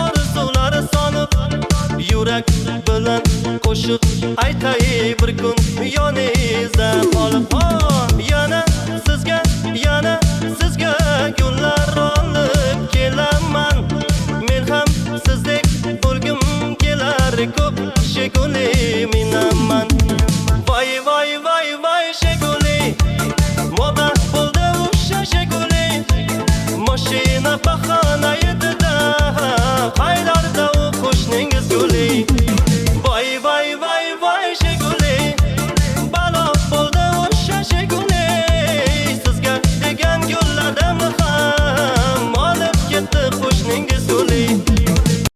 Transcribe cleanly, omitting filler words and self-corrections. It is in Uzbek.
orzulari solib, yurak bilan qo'shiq aytay bir kun yoningizda qolib. Yana sizga gullar